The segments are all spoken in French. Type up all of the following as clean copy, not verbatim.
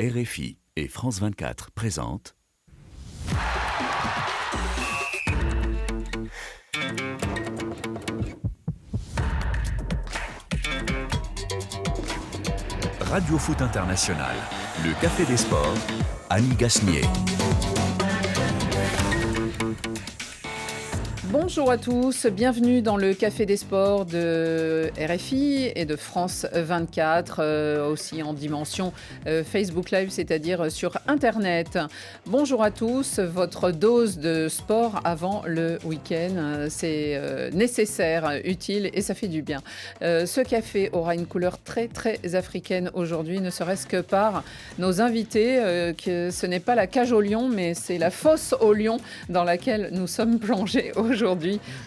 RFI et France 24 présentent Radio Foot International, le Café des Sports, Annie Gasnier. Bonjour à tous, bienvenue dans le Café des Sports de RFI et de France 24, aussi en dimension Facebook Live, c'est-à-dire sur Internet. Bonjour à tous, votre dose de sport avant le week-end, c'est nécessaire, utile et ça fait du bien. Ce café aura une couleur très très africaine aujourd'hui, ne serait-ce que par nos invités, que ce n'est pas la cage au lion, mais c'est la fosse au lion dans laquelle nous sommes plongés aujourd'hui.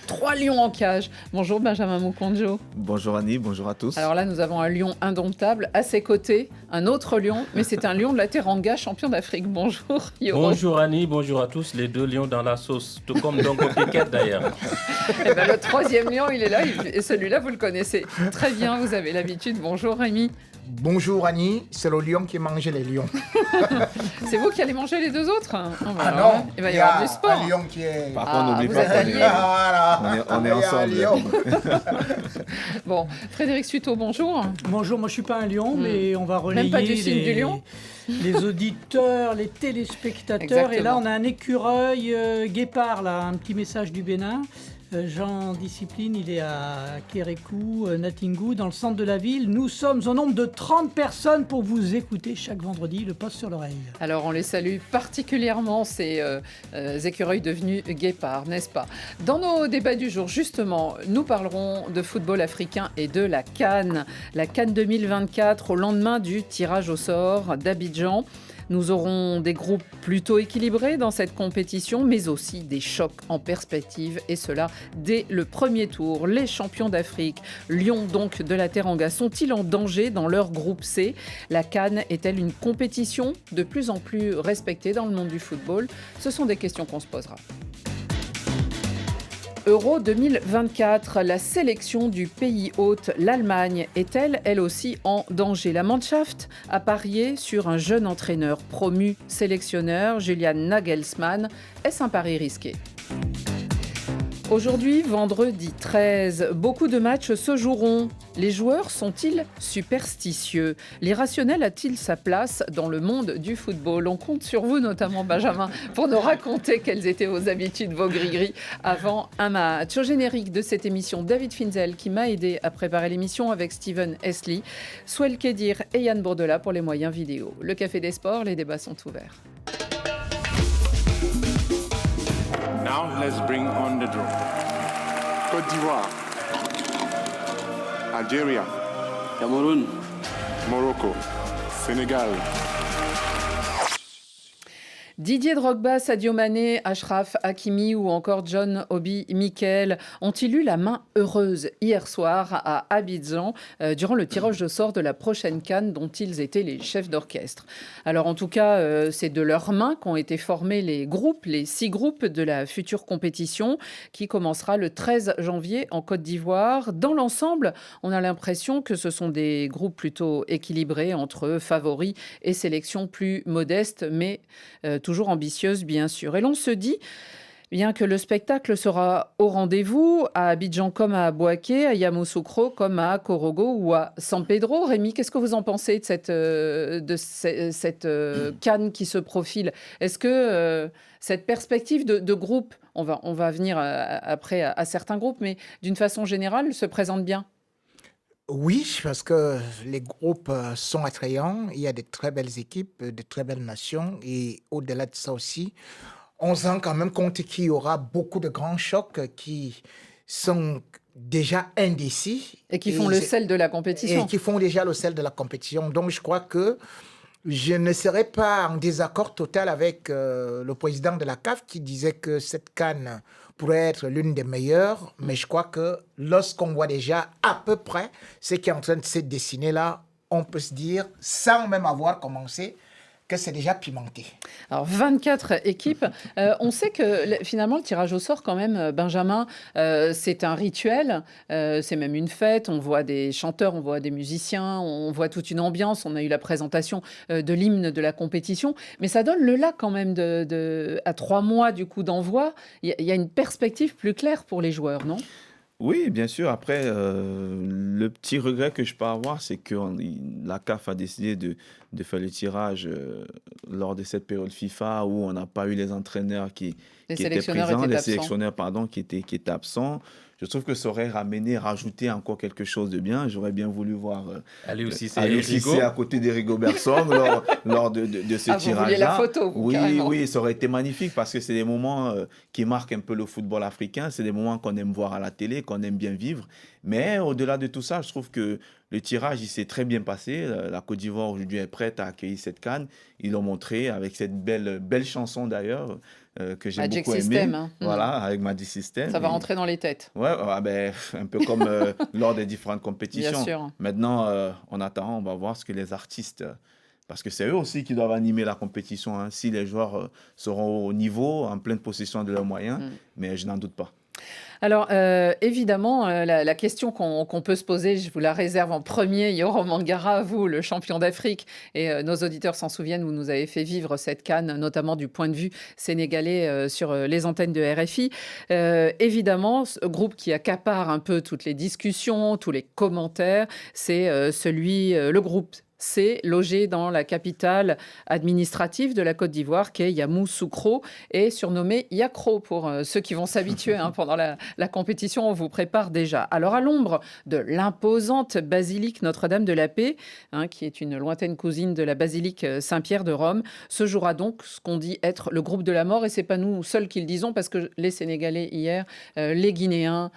3 lions en cage. Bonjour Benjamin Mukonjo. Bonjour Annie, bonjour à tous. Alors là, nous avons un lion indomptable. À ses côtés, un autre lion, mais c'est un lion de la Teranga, champion d'Afrique. Bonjour Yoro. Bonjour Annie, bonjour à tous. Les 2 lions dans la sauce, tout comme Donko Piquet d'ailleurs. Et ben, le 3e lion, il est là. Et celui-là, vous le connaissez très bien. Vous avez l'habitude. Bonjour Rémi. Bonjour Annie, c'est le lion qui mangeait les lions. C'est vous qui allez manger les 2 autres? Ah non, il va y avoir du sport. Un lion qui est... Par contre, n'oublie vous pas êtes alliés. on est ensemble. Bon, Frédéric Suto, bonjour. Bonjour, moi je suis pas un lion, mais on va relayer Même pas du signe du lion. les auditeurs, les téléspectateurs. Exactement. Et là, on a un écureuil guépard, là, un petit message du Bénin. Jean Discipline, il est à Kérékou, Natingou, dans le centre de la ville. Nous sommes au nombre de 30 personnes pour vous écouter chaque vendredi, le poste sur l'oreille. Alors on les salue particulièrement, ces écureuils devenus guépards, n'est-ce pas? Dans nos débats du jour, justement, nous parlerons de football africain et de la CAN. La CAN 2024, au lendemain du tirage au sort d'Abidjan. Nous aurons des groupes plutôt équilibrés dans cette compétition, mais aussi des chocs en perspective, et cela dès le premier tour. Les champions d'Afrique, Lions donc de la Teranga, sont-ils en danger dans leur groupe C? La CAN est-elle une compétition de plus en plus respectée dans le monde du football? Ce sont des questions qu'on se posera. Euro 2024, la sélection du pays hôte, l'Allemagne, est-elle, elle aussi, en danger? La Mannschaft a parié sur un jeune entraîneur promu sélectionneur, Julian Nagelsmann. Est-ce un pari risqué? Aujourd'hui, vendredi 13, beaucoup de matchs se joueront. Les joueurs sont-ils superstitieux? L'irrationnel a-t-il sa place dans le monde du football? On compte sur vous, notamment Benjamin, pour nous raconter quelles étaient vos habitudes, vos gris-gris avant un match. Au générique de cette émission, David Finzel qui m'a aidé à préparer l'émission avec Steven Esli, Souel Kedir et Yann Bourdela pour les moyens vidéo. Le Café des Sports, les débats sont ouverts. Now let's bring on the draw. Côte d'Ivoire, Algeria, Cameroun, Morocco, Sénégal. Didier Drogba, Sadio Mané, Achraf Hakimi ou encore John Obi Mikel ont-ils eu la main heureuse hier soir à Abidjan durant le tirage au sort de la prochaine CAN dont ils étaient les chefs d'orchestre? Alors en tout cas, c'est de leurs mains qu'ont été formés les groupes, les 6 groupes de la future compétition qui commencera le 13 janvier en Côte d'Ivoire. Dans l'ensemble, on a l'impression que ce sont des groupes plutôt équilibrés entre favoris et sélections plus modestes, mais toujours ambitieuse, bien sûr. Et l'on se dit, bien que le spectacle sera au rendez-vous, à Abidjan comme à Bouaké, à Yamoussoukro comme à Korogo ou à San Pedro. Rémi, qu'est-ce que vous en pensez de cette CAN qui se profile? Est-ce que cette perspective de groupe, on va venir après à certains groupes, mais d'une façon générale, se présente bien? Oui, parce que les groupes sont attrayants, il y a de très belles équipes, de très belles nations, et au-delà de ça aussi, on se rend quand même compte qu'il y aura beaucoup de grands chocs qui sont déjà indécis. Et qui font le sel de la compétition. Et qui font déjà le sel de la compétition. Donc je crois que je ne serais pas en désaccord total avec le président de la CAF qui disait que cette CAN pourrait être l'une des meilleures, mais je crois que lorsqu'on voit déjà à peu près ce qui est en train de se dessiner là, on peut se dire, sans même avoir commencé, que c'est déjà pimenté. Alors, 24 équipes. On sait que finalement, le tirage au sort, quand même, Benjamin, c'est un rituel. C'est même une fête. On voit des chanteurs, on voit des musiciens, on voit toute une ambiance. On a eu la présentation de l'hymne de la compétition. Mais ça donne le là quand même à 3 mois du coup d'envoi. Il y a une perspective plus claire pour les joueurs, non ? Oui, bien sûr. Après, le petit regret que je peux avoir, c'est que la CAF a décidé de faire le tirage lors de cette période FIFA où on n'a pas eu les entraîneurs qui étaient présents, les sélectionneurs qui étaient absents. Je trouve que ça aurait rajouté encore quelque chose de bien. J'aurais bien voulu voir Aliou Cissé à côté d'Eric Oberson lors de ce tirage-là. Vous vouliez la photo, carrément. Oui, ça aurait été magnifique parce que c'est des moments qui marquent un peu le football africain. C'est des moments qu'on aime voir à la télé, qu'on aime bien vivre. Mais au-delà de tout ça, je trouve que le tirage, il s'est très bien passé. La Côte d'Ivoire aujourd'hui est prête à accueillir cette CAN. Ils l'ont montré avec cette belle chanson d'ailleurs. Que j'ai Magic beaucoup System, aimé. hein. Voilà, avec Magic System. Ça va rentrer dans les têtes. Ouais, un peu comme lors des différentes compétitions. Bien sûr. Maintenant, on attend, on va voir ce que les artistes... parce que c'est eux aussi qui doivent animer la compétition. Hein, si les joueurs seront au niveau, en pleine possession de leurs moyens, mais je n'en doute pas. Alors, évidemment, la question qu'on peut se poser, je vous la réserve en premier, Yoro Mangara, vous, le champion d'Afrique, et nos auditeurs s'en souviennent, vous nous avez fait vivre cette CAN, notamment du point de vue sénégalais sur les antennes de RFI. Évidemment, ce groupe qui accapare un peu toutes les discussions, tous les commentaires, c'est le groupe C, logé dans la capitale administrative de la Côte d'Ivoire, qui est Yamoussoukro, et surnommé Yakro pour ceux qui vont s'habituer pendant la compétition. On vous prépare déjà. Alors, à l'ombre de l'imposante basilique Notre-Dame de la Paix, qui est une lointaine cousine de la basilique Saint-Pierre de Rome, se jouera donc ce qu'on dit être le groupe de la mort. Et c'est pas nous seuls qui le disons, parce que les Sénégalais hier, les Guinéens,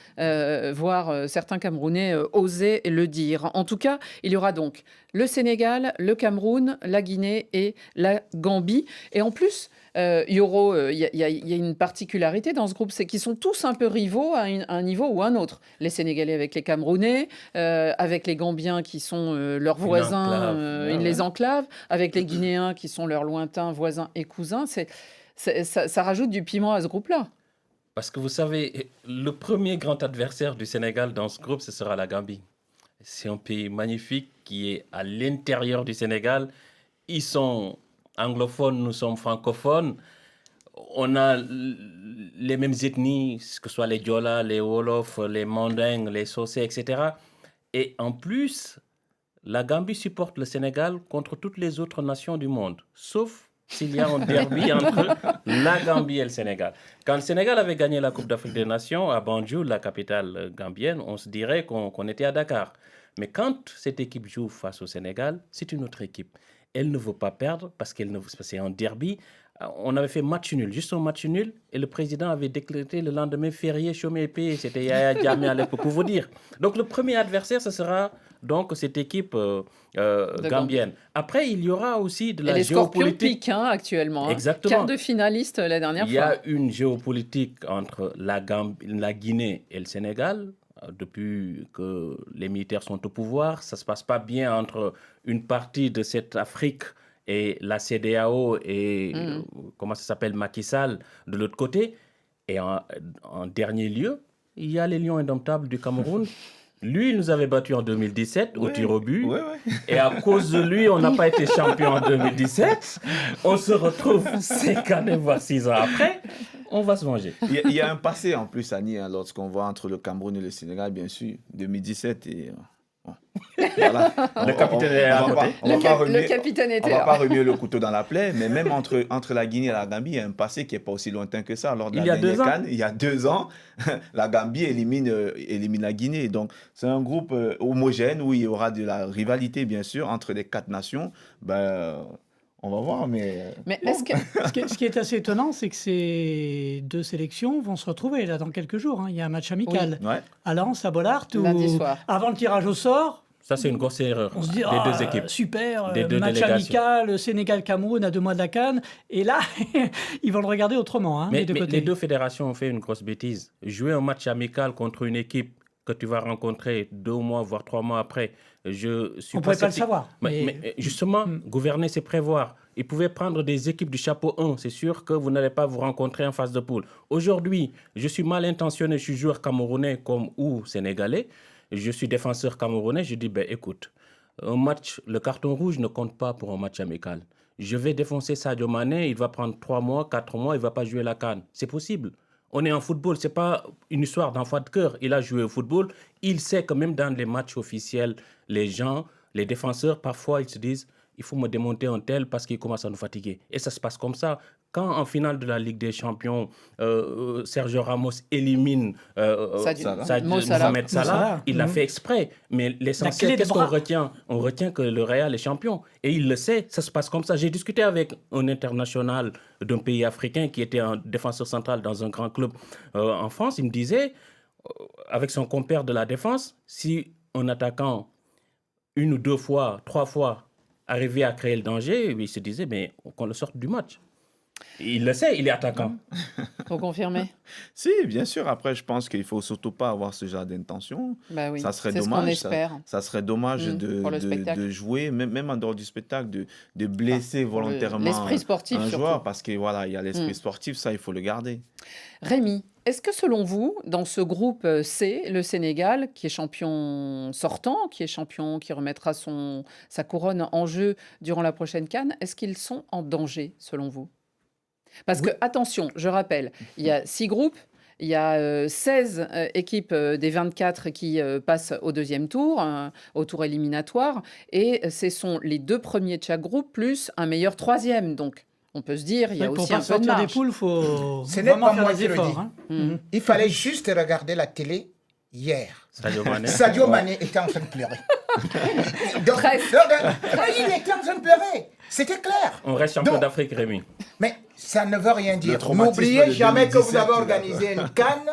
voire certains Camerounais osaient le dire. En tout cas, il y aura donc le Sénégal, le Cameroun, la Guinée et la Gambie. Et en plus, Yoro, il y a une particularité dans ce groupe, c'est qu'ils sont tous un peu rivaux à un niveau ou à un autre. Les Sénégalais avec les Camerounais, avec les Gambiens qui sont leurs voisins, les enclaves, avec les Guinéens qui sont leurs lointains voisins et cousins. Ça rajoute du piment à ce groupe-là. Parce que vous savez, le premier grand adversaire du Sénégal dans ce groupe, ce sera la Gambie. C'est un pays magnifique qui est à l'intérieur du Sénégal. Ils sont anglophones, nous sommes francophones. On a les mêmes ethnies, que ce soit les Diola, les Wolof, les Mandingues, les Socé, etc. Et en plus, la Gambie supporte le Sénégal contre toutes les autres nations du monde, sauf s'il y a un derby entre la Gambie et le Sénégal. Quand le Sénégal avait gagné la Coupe d'Afrique des Nations à Banjul, la capitale gambienne, on se dirait qu'on était à Dakar. Mais quand cette équipe joue face au Sénégal, c'est une autre équipe. Elle ne veut pas perdre parce que c'est un derby. On avait fait match nul, juste un match nul, et le président avait décrété le lendemain férié, chômé et payé. C'était Yaya Jammeh à l'époque, pour vous dire. Donc le premier adversaire, ce sera donc cette équipe gambienne. Après, il y aura aussi de la géopolitique. Les Scorpions piquent actuellement. Exactement. Quart de finaliste la dernière fois. Il y a une géopolitique entre la Guinée et le Sénégal. Depuis que les militaires sont au pouvoir, ça ne se passe pas bien entre une partie de cette Afrique et la CEDEAO et comment ça s'appelle, Macky Sall de l'autre côté. Et en dernier lieu, il y a les Lions indomptables du Cameroun. Lui, il nous avait battus en 2017 au tir au but. Ouais. Et à cause de lui, on n'a pas été champion en 2017. On se retrouve 5 années, voire 6 ans après. On va se venger. Il y a un passé en plus, Annie, lorsqu'on voit entre le Cameroun et le Sénégal, bien sûr, 2017 et... Voilà. Le capitaine est à côté. Le capitaine était là. On ne va pas remuer le couteau dans la plaie, mais même entre la Guinée et la Gambie, il y a un passé qui n'est pas aussi lointain que ça. Lors de la dernière CAN, il y a 2 ans, la Gambie élimine la Guinée. Donc, c'est un groupe homogène où il y aura de la rivalité, bien sûr, entre les 4 nations. On va voir, mais est-ce que... ce qui est assez étonnant, c'est que ces 2 sélections vont se retrouver là dans quelques jours. Il y a un match amical à Lens, à Bollaert, où avant le tirage au sort. Ça, c'est une grosse erreur on se dit, des 2 équipes. Super, des 2 match amical, Sénégal-Cameroun à 2 mois de la CAN. Et là, ils vont le regarder autrement, mais des 2 côtés. Les 2 fédérations ont fait une grosse bêtise. Jouer un match amical contre une équipe que tu vas rencontrer 2 mois, voire 3 mois après, on ne pourrait pas le savoir. Mais justement, gouverner, c'est prévoir. ils pouvaient prendre des équipes du chapeau 1. C'est sûr que vous n'allez pas vous rencontrer en phase de poule. Aujourd'hui, je suis mal intentionné, je suis joueur camerounais ou sénégalais. Je suis défenseur camerounais. Je dis, écoute, un match, le carton rouge ne compte pas pour un match amical. Je vais défoncer Sadio Mané, il va prendre 3 mois, 4 mois, il ne va pas jouer la CAN. C'est possible. On est en football, ce n'est pas une histoire d'enfant de cœur. Il a joué au football. Il sait que même dans les matchs officiels, les gens, les défenseurs, parfois, ils se disent il faut me démonter un tel parce qu'il commence à nous fatiguer. Et ça se passe comme ça. Quand en finale de la Ligue des Champions, Sergio Ramos élimine Mohamed Salah, il l'a fait exprès. Mais l'essentiel, qu'est-ce qu'on retient? On retient que le Real est champion. Et il le sait, ça se passe comme ça. J'ai discuté avec un international d'un pays africain qui était un défenseur central dans un grand club en France. Il me disait, avec son compère de la défense, si un attaquant, 1 ou 2 fois, 3 fois, arrivait à créer le danger, il se disait, mais qu'on le sorte du match. Il le sait, il est attaquant. Vous confirmez? Si, bien sûr. Après, je pense qu'il ne faut surtout pas avoir ce genre d'intention. Bah oui, ça serait c'est dommage. ce qu'on espère. Ça serait dommage de jouer, même en dehors du spectacle, de blesser volontairement l'esprit sportif, un surtout. joueur, parce que voilà, il y a l'esprit sportif, ça, il faut le garder. Rémi, est-ce que selon vous, dans ce groupe C, le Sénégal, qui est champion sortant, qui est champion, qui remettra sa couronne en jeu durant la prochaine CAN, est-ce qu'ils sont en danger, selon vous? Parce que, attention, je rappelle, il y a 6 groupes, il y a 16 équipes des 24 qui passent au deuxième tour, au tour éliminatoire, et ce sont les 2 premiers de chaque groupe, plus un meilleur 3e. Donc, on peut se dire, il y a aussi un peu de sortir des marge. poules, il faut Ce n'est vraiment pas faire moi des qui le efforts. dis. Il fallait juste regarder la télé hier. Sadio Mané était en train de pleurer. Donc, Presque. il était en train de pleurer. C'était clair. On reste champion d'Afrique, Rémi. Mais ça ne veut rien dire. traumatisme N'oubliez de jamais que vous 2017, avez organisé une CAN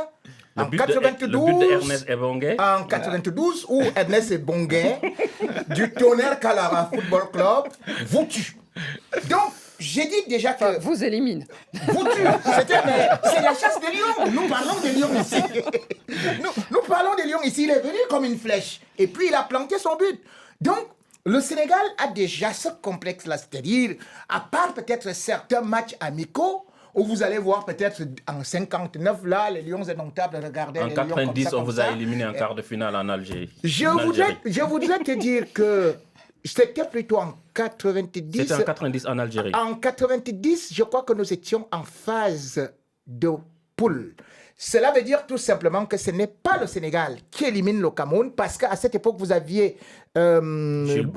en Le but 92. d'Ernest Ebongue. En 92, où Ernest Ebongue, du Tonnerre Calara Football Club, vous tue. Donc, j'ai dit déjà que... Vous élimine. Vous tue. C'est la chasse des lions. Nous parlons des lions ici. Nous parlons des lions ici. Il est venu comme une flèche. Et puis, il a planté son but. Donc, le Sénégal a déjà ce complexe-là. C'est-à-dire, à part peut-être certains matchs amicaux, où vous allez voir peut-être en 59, là, les Lions indomptables regardaient En les Lions 90, comme on vous a éliminé en quart de finale en Algérie. Je voudrais te dire que c'était plutôt en 90. C'était en 90 en Algérie. En 90, je crois que nous étions en phase de poule. Cela veut dire tout simplement que ce n'est pas le Sénégal qui élimine le Cameroun, parce qu'à cette époque, vous aviez Jules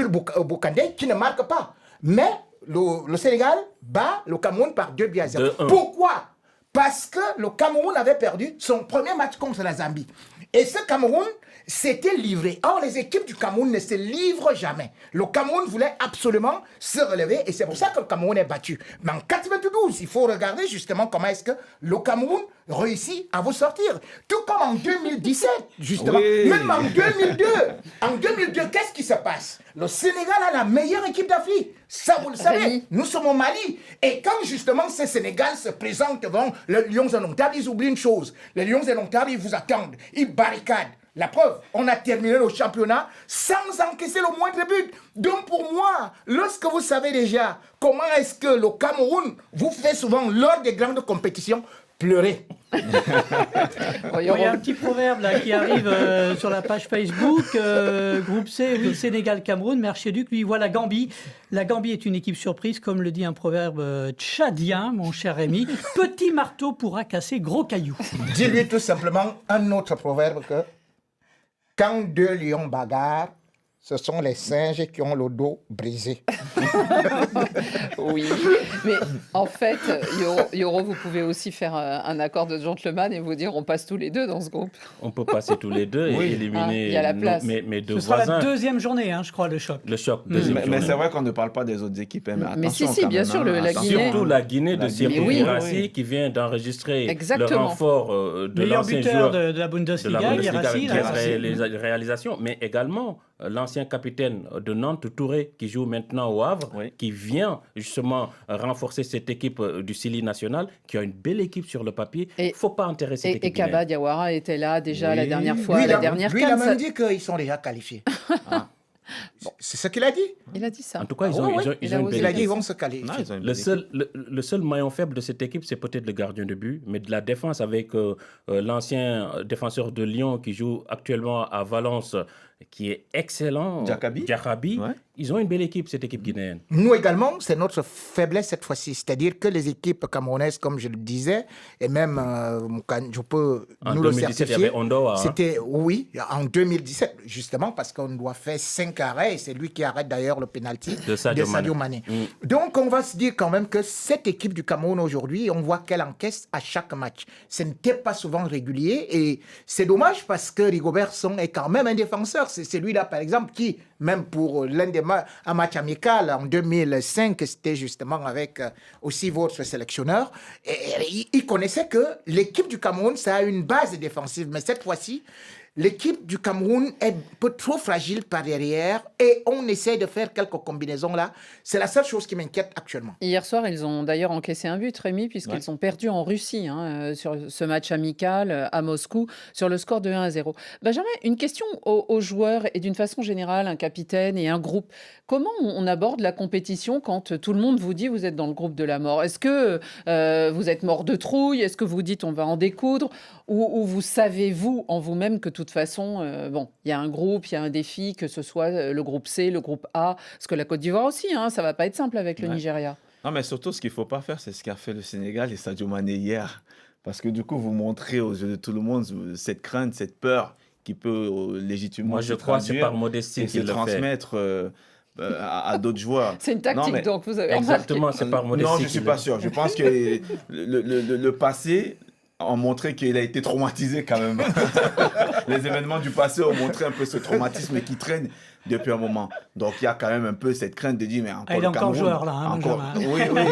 Bocandé qui ne marque pas. Mais le Sénégal bat le Cameroun par 2-0. Pourquoi? Parce que le Cameroun avait perdu son premier match contre la Zambie. Et ce Cameroun s'était livré. Or, les équipes du Cameroun ne se livrent jamais. Le Cameroun voulait absolument se relever et c'est pour ça que le Cameroun est battu. Mais en 92, il faut regarder justement comment est-ce que le Cameroun réussit à vous sortir. Tout comme en 2017, justement. Oui. Même en 2002. En 2002, qu'est-ce qui se passe? Le Sénégal a la meilleure équipe d'Afrique. Ça, vous le savez. Rémi. Nous sommes au Mali. Et quand justement ce Sénégal se présente devant les Lions indomptables, ils oublient une chose. Les Lions indomptables, ils vous attendent. Ils barricadent. La preuve, on a terminé le championnat sans encaisser le moindre but. Donc pour moi, lorsque vous savez déjà comment est-ce que le Cameroun vous fait souvent lors des grandes compétitions pleurer. Il y a un petit proverbe là, qui arrive sur la page Facebook. Groupe C, oui, Sénégal-Cameroun. Merchéduc, lui, voit la Gambie. La Gambie est une équipe surprise, comme le dit un proverbe tchadien, mon cher Rémi. Petit marteau pourra casser gros caillou. Dis-lui tout simplement un autre proverbe que quand 2 lions bagarrent, ce sont les singes qui ont le dos brisé. Oui, mais en fait, Yoro, vous pouvez aussi faire un accord de gentleman et vous dire on passe tous les 2 dans ce groupe. On peut passer tous les 2 et éliminer il y a la place. mes 2 Ce sera voisins. la deuxième journée, hein, je crois, le choc. Le choc, deuxième Mais journée. c'est vrai qu'on ne parle pas des autres équipes. Mais attention, si, quand bien même, sûr, hein, la attention. Guinée. Surtout la Guinée de Sergio Oui. Guirassy qui vient d'enregistrer le Exactement. renfort de Meilleur l'ancien buteur joueur de la Bundesliga, Guirassy. qui a fait les réalisations, mais également l'ancien capitaine de Nantes, Touré, qui joue maintenant au Havre, qui vient justement renforcer cette équipe du Sili national, qui a une belle équipe sur le papier. Il ne faut pas enterrer cette équipe. Et Kaba Diawara était là déjà la dernière fois, Lui, la dernière il a CAN, même dit qu'ils sont déjà qualifiés. C'est ce qu'il a dit. Il a dit ça. En tout cas, ils Ah ont, ouais, ils ont, ouais. ils Il a ont une osé. Il belle a dit ils équipe. vont se caler. Non, ils ont une Le bonne équipe. le seul maillon faible de cette équipe, c'est peut-être le gardien de but, mais de la défense avec l'ancien défenseur de Lyon qui joue actuellement à Valence, qui est excellent, Diakhaby. Ouais. Ils ont une belle équipe, cette équipe guinéenne. Nous également, c'est notre faiblesse cette fois-ci. C'est-à-dire que les équipes camerounaises, comme je le disais, et même, je peux En nous le 2017, il y certifier, avait Ondoa. Hein. c'était, oui, en 2017, justement, parce qu'on doit faire 5 arrêts, et c'est lui qui arrête d'ailleurs le pénalty De Sadio Mané. Donc, on va se dire quand même que cette équipe du Cameroun aujourd'hui, on voit qu'elle encaisse à chaque match. Ce n'était pas souvent régulier, et c'est dommage parce que Rigobert Song est quand même un défenseur. C'est celui-là, par exemple, qui, même pour l'un des un match amical en 2005, c'était justement avec aussi votre sélectionneur, et il connaissait que l'équipe du Cameroun, ça a une base défensive, mais cette fois-ci, l'équipe du Cameroun est un peu trop fragile par derrière et on essaie de faire quelques combinaisons là. C'est la seule chose qui m'inquiète actuellement. Hier soir, ils ont d'ailleurs encaissé un but, Rémi, puisqu'ils ont perdu en Russie sur ce match amical à Moscou sur le score de 1-0. Benjamin, une question aux joueurs et d'une façon générale, un capitaine et un groupe. Comment on aborde la compétition quand tout le monde vous dit vous êtes dans le groupe de la mort? Est-ce que vous êtes mort de trouille? Est-ce que vous dites on va en découdre? Ou vous savez, vous, en vous-même, que de toute façon, il y a un groupe, il y a un défi, que ce soit le groupe C, le groupe A, parce que la Côte d'Ivoire aussi, ça va pas être simple avec le Nigeria. Non, mais surtout, ce qu'il ne faut pas faire, c'est ce qu'a fait le Sénégal et Sadio Mané hier. Parce que du coup, vous montrez aux yeux de tout le monde cette crainte, cette peur qui peut légitimement Moi, je se crois que c'est traduire par modestie et se qu'il le fait. transmettre à d'autres joueurs. C'est une tactique, Non, mais- donc, vous avez remarqué. Exactement, c'est par modestie. Non, je ne suis qu'il pas le- sûr. Je pense que le passé a montré qu'il a été traumatisé quand même. Les événements du passé ont montré un peu ce traumatisme qui traîne depuis un moment. Donc il y a quand même un peu cette crainte de dire, mais encore il est le encore Cameroun, joueur, là, encore... Benjamin. Oui, oui.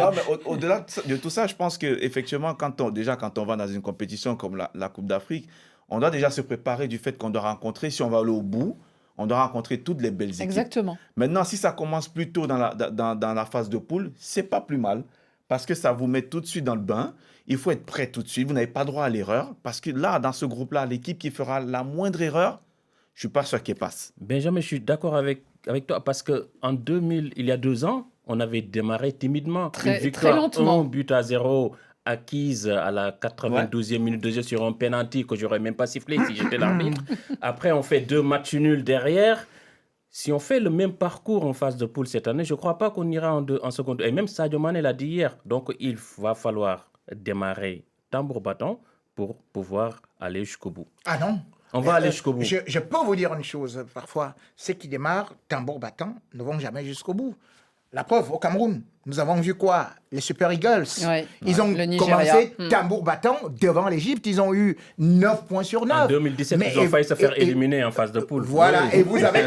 Non, mais au-delà de tout ça, je pense qu'effectivement, quand on va dans une compétition comme la Coupe d'Afrique, on doit déjà se préparer du fait qu'on doit rencontrer, si on va aller au bout, on doit rencontrer toutes les belles équipes. Exactement. Maintenant, si ça commence plus tôt dans la phase de poule, c'est pas plus mal parce que ça vous met tout de suite dans le bain. Il faut être prêt tout de suite. Vous n'avez pas droit à l'erreur parce que là, dans ce groupe-là, l'équipe qui fera la moindre erreur, je suis pas sûr qu'elle passe. Benjamin, je suis d'accord avec toi parce qu'en 2000, il y a 2 ans, on avait démarré timidement. Très- Une victoire, très lentement. 1-0 acquise à la 92e minute de jeu sur un penalty que j'aurais même pas sifflé si j'étais l'arbitre. Après, on fait 2 matchs nuls derrière. Si on fait le même parcours en phase de poule cette année, je ne crois pas qu'on ira en seconde. Et même Sadio Mané l'a dit hier. Donc, il va falloir démarrer tambour battant pour pouvoir aller jusqu'au bout. Ah non. On va aller jusqu'au bout. Je peux vous dire une chose, parfois, ceux qui démarrent tambour battant ne vont jamais jusqu'au bout. La preuve, au Cameroun, nous avons vu quoi? Les Super Eagles. Ouais. Ils ont Le Nigeria. commencé tambour battant devant l'Égypte. Ils ont eu 9 points sur 9. En 2017, ils ont failli se faire éliminer en phase de poule. Voilà, Oui. et vous avez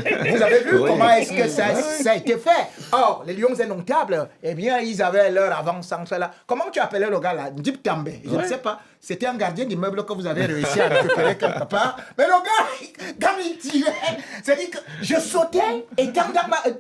vu Oui. comment est-ce que ça a été fait. Or, les Lions indomptables, eh bien, ils avaient leur avant-centre là. Comment tu appelais le gars là? Dip Tambe. Je ne sais pas. C'était un gardien d'immeuble que vous avez réussi à récupérer quelque part. Mais le gars, quand il tirait, c'est-à-dire que je sautais étant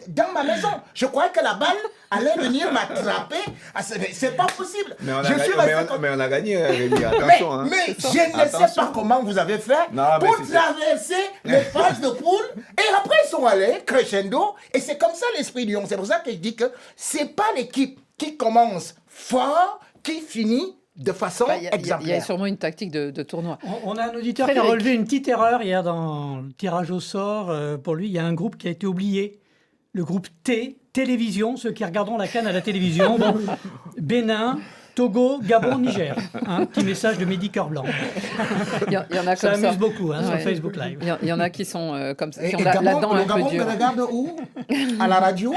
dans ma maison. Je croyais que la balle allait venir m'attraper. Ah, c'est pas possible. Mais on a, Je gagné, suis resté mais on a gagné, Rémi. Attention. hein. mais je ne sais Attention. pas comment vous avez fait Non, mais pour c'est- traverser les phases de poule. Et après, ils sont allés crescendo. Et c'est comme ça l'esprit Lyon. C'est pour ça que je dis que c'est pas l'équipe qui commence fort qui finit de façon Bah, Il y a exemplaire. sûrement une tactique de tournoi. On a un auditeur qui a Frédéric. relevé une petite erreur hier dans le tirage au sort. Pour lui, il y a un groupe qui a été oublié. Le groupe T, télévision, ceux qui regarderont la CAN à la télévision. Bon, Bénin, Togo, Gabon, Niger. Petit message de Mehdi Cœur-Blanc. Il y en a Ça comme ça. amuse beaucoup sur Ouais. Facebook Live. Il y en a qui sont comme ça, Et qui ont la dent le un peu Gabon dure. me regarde où? À la radio?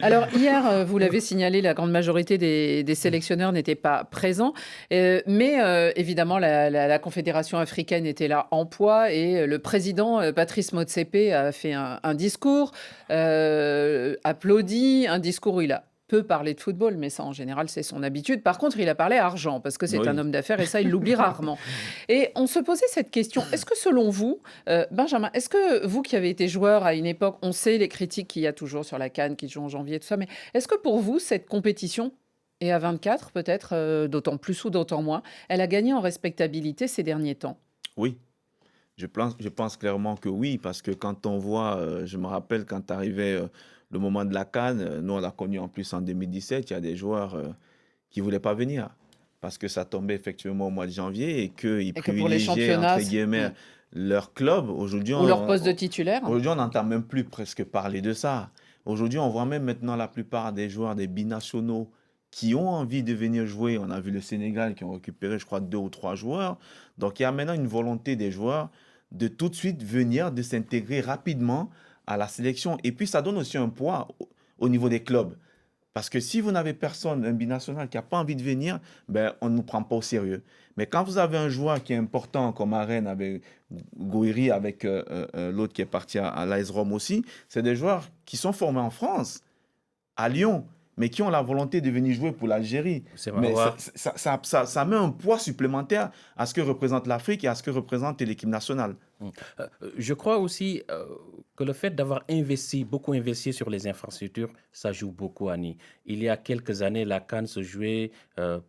Alors hier, vous l'avez signalé, la grande majorité des sélectionneurs n'étaient pas présents, mais évidemment la Confédération africaine était là en poids et le président Patrice Motsepe a fait un discours, applaudi, un discours où il a peu parlé de football, mais ça en général c'est son habitude. Par contre, il a parlé argent parce que c'est Oui. un homme d'affaires et ça il l'oublie rarement. Et on se posait cette question, est-ce que selon vous, Benjamin, est-ce que vous qui avez été joueur à une époque, on sait les critiques qu'il y a toujours sur la CAN qui joue en janvier et tout ça, mais est-ce que pour vous cette compétition, et à 24 peut-être, d'autant plus ou d'autant moins, elle a gagné en respectabilité ces derniers temps? Oui. Je pense clairement que oui, parce que quand on voit, je me rappelle quand arrivait le moment de la CAN, nous on l'a connu en plus en 2017, il y a des joueurs qui ne voulaient pas venir parce que ça tombait effectivement au mois de janvier et qu'ils Et que pour les privilégiaient, championnats, entre guillemets, leur club. Aujourd'hui, ou leur poste de titulaire. aujourd'hui, on n'entend même plus presque parler de ça. Aujourd'hui, on voit même maintenant la plupart des joueurs, des binationaux, qui ont envie de venir jouer. On a vu le Sénégal qui ont récupéré, je crois, 2 ou 3 joueurs. Donc, il y a maintenant une volonté des joueurs de tout de suite venir, de s'intégrer rapidement à la sélection. Et puis, ça donne aussi un poids au niveau des clubs. Parce que si vous n'avez personne, un binational qui n'a pas envie de venir, ben, on ne nous prend pas au sérieux. Mais quand vous avez un joueur qui est important, comme à Rennes, avec Gouiri, avec l'autre qui est parti à l'AS Rome aussi, c'est des joueurs qui sont formés en France, à Lyon, mais qui ont la volonté de venir jouer pour l'Algérie. Mais ça met un poids supplémentaire à ce que représente l'Afrique et à ce que représente l'équipe nationale. Je crois aussi que le fait d'avoir beaucoup investi sur les infrastructures, ça joue beaucoup, Annie. Il y a quelques années, la CAN se jouait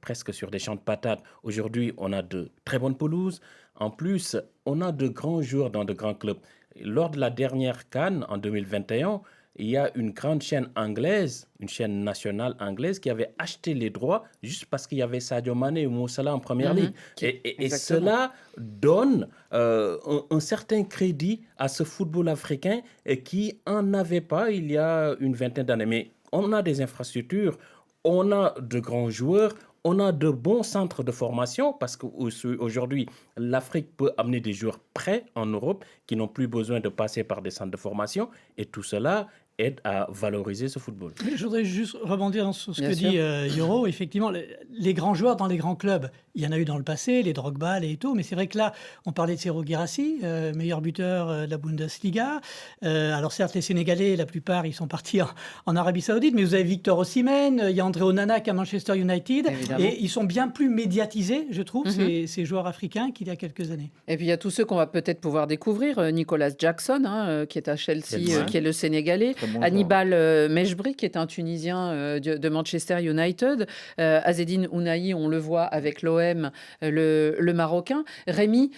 presque sur des champs de patates. Aujourd'hui, on a de très bonnes pelouses. En plus, on a de grands joueurs dans de grands clubs. Lors de la dernière CAN en 2021, il y a une grande chaîne anglaise, une chaîne nationale anglaise qui avait acheté les droits juste parce qu'il y avait Sadio Mané et Mo Salah en première ligue. Et cela donne un certain crédit à ce football africain qui n'en avait pas il y a une vingtaine d'années. Mais on a des infrastructures, on a de grands joueurs, on a de bons centres de formation parce qu'aujourd'hui, l'Afrique peut amener des joueurs prêts en Europe qui n'ont plus besoin de passer par des centres de formation. Et tout cela aide à valoriser ce football. Je voudrais juste rebondir sur ce Bien que sûr. dit Yoro. Effectivement, les grands joueurs dans les grands clubs, il y en a eu dans le passé, les Drogba, les Eto'o, mais c'est vrai que là, on parlait de Serhou Guirassy, meilleur buteur de la Bundesliga. Alors certes, les Sénégalais, la plupart, ils sont partis en Arabie Saoudite, mais vous avez Victor Osimhen, il y a André Onana qui est à Manchester United, Évidemment. et ils sont bien plus médiatisés, je trouve, ces joueurs africains qu'il y a quelques années. Et puis il y a tous ceux qu'on va peut-être pouvoir découvrir. Nicolas Jackson, qui est à Chelsea, Chelsea. qui est le Sénégalais. Très bon Hannibal Mejbri, qui est un Tunisien de Manchester United. Azedine Ounahi, on le voit avec l'OM, le Marocain. Rémi,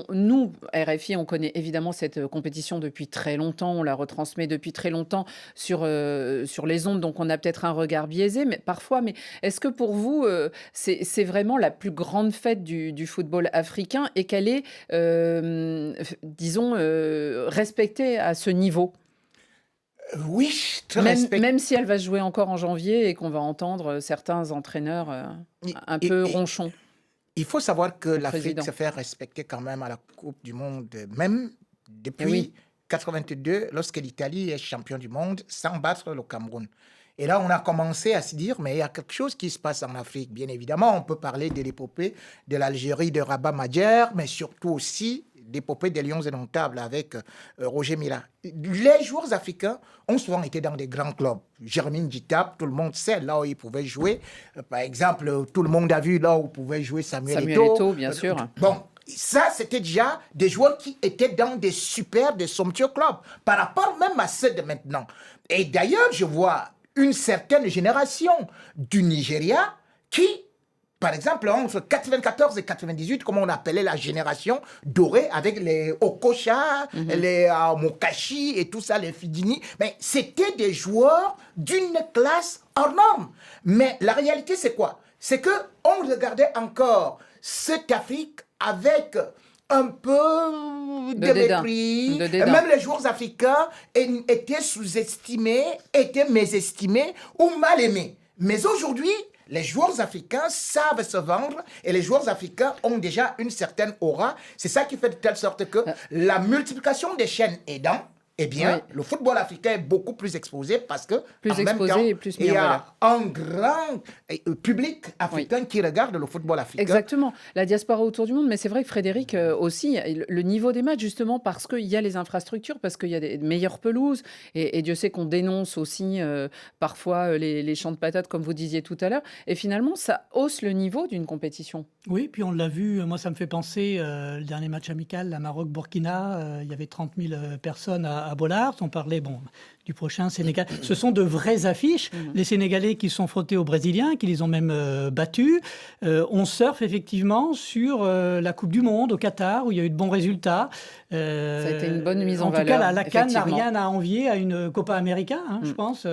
nous, RFI, on connaît évidemment cette compétition depuis très longtemps. On la retransmet depuis très longtemps sur les ondes, donc on a peut-être un regard biaisé, mais parfois. Mais est-ce que pour vous, c'est vraiment la plus grande fête du football africain et qu'elle est, disons, respectée à ce niveau? Oui, très Même, respecté. même si elle va se jouer encore en janvier et qu'on va entendre certains entraîneurs un peu ronchons. Il faut savoir que l'Afrique Président. se fait respecter quand même à la Coupe du Monde, même depuis oui. 82, lorsque l'Italie est champion du monde, sans battre le Cameroun. Et là, on a commencé à se dire, mais il y a quelque chose qui se passe en Afrique. Bien évidemment, on peut parler de l'épopée de l'Algérie, de Rabat Madjer, mais surtout aussi l'épopée des Lions indomptables avec Roger Mila. Les joueurs africains ont souvent été dans des grands clubs. Jermaine Djitap, tout le monde sait là où il pouvait jouer. Par exemple, tout le monde a vu là où pouvait jouer Samuel Eto'o, bien sûr. Bon, ça, c'était déjà des joueurs qui étaient dans des super, des somptueux clubs, par rapport même à ceux de maintenant. Et d'ailleurs, je vois une certaine génération du Nigeria qui, par exemple, entre 94 et 98, comme on appelait la génération dorée, avec les Okocha, les Mokashi et tout ça, les Fidini, mais c'était des joueurs d'une classe hors norme. Mais la réalité, c'est quoi? C'est qu'on regardait encore cette Afrique avec un peu de mépris. de dédain. Même les joueurs africains étaient sous-estimés, étaient mésestimés ou mal aimés. Mais aujourd'hui, les joueurs africains savent se vendre et les joueurs africains ont déjà une certaine aura. C'est ça qui fait de telle sorte que la multiplication des chaînes aidant, eh bien, le football africain est beaucoup plus exposé parce que Plus en même exposé temps, et plus mis il y en a valeur. un grand public africain qui regarde le football africain. Exactement, la diaspora autour du monde, mais c'est vrai que Frédéric aussi, le niveau des matchs justement parce qu'il y a les infrastructures, parce qu'il y a des meilleures pelouses, et Dieu sait qu'on dénonce aussi parfois les champs de patates comme vous disiez tout à l'heure, et finalement ça hausse le niveau d'une compétition. Oui, puis on l'a vu, moi ça me fait penser, le dernier match amical, la Maroc-Burkina, il y avait 30 000 personnes à à Bollaert. On parlait du prochain Sénégal. Ce sont de vraies affiches. Les Sénégalais qui sont frottés aux Brésiliens, qui les ont même battus. On surfe effectivement sur la Coupe du Monde au Qatar, où il y a eu de bons résultats. Ça a été une bonne mise en valeur. En tout cas, la CAN n'a effectivement. rien à envier à une Copa América, je pense,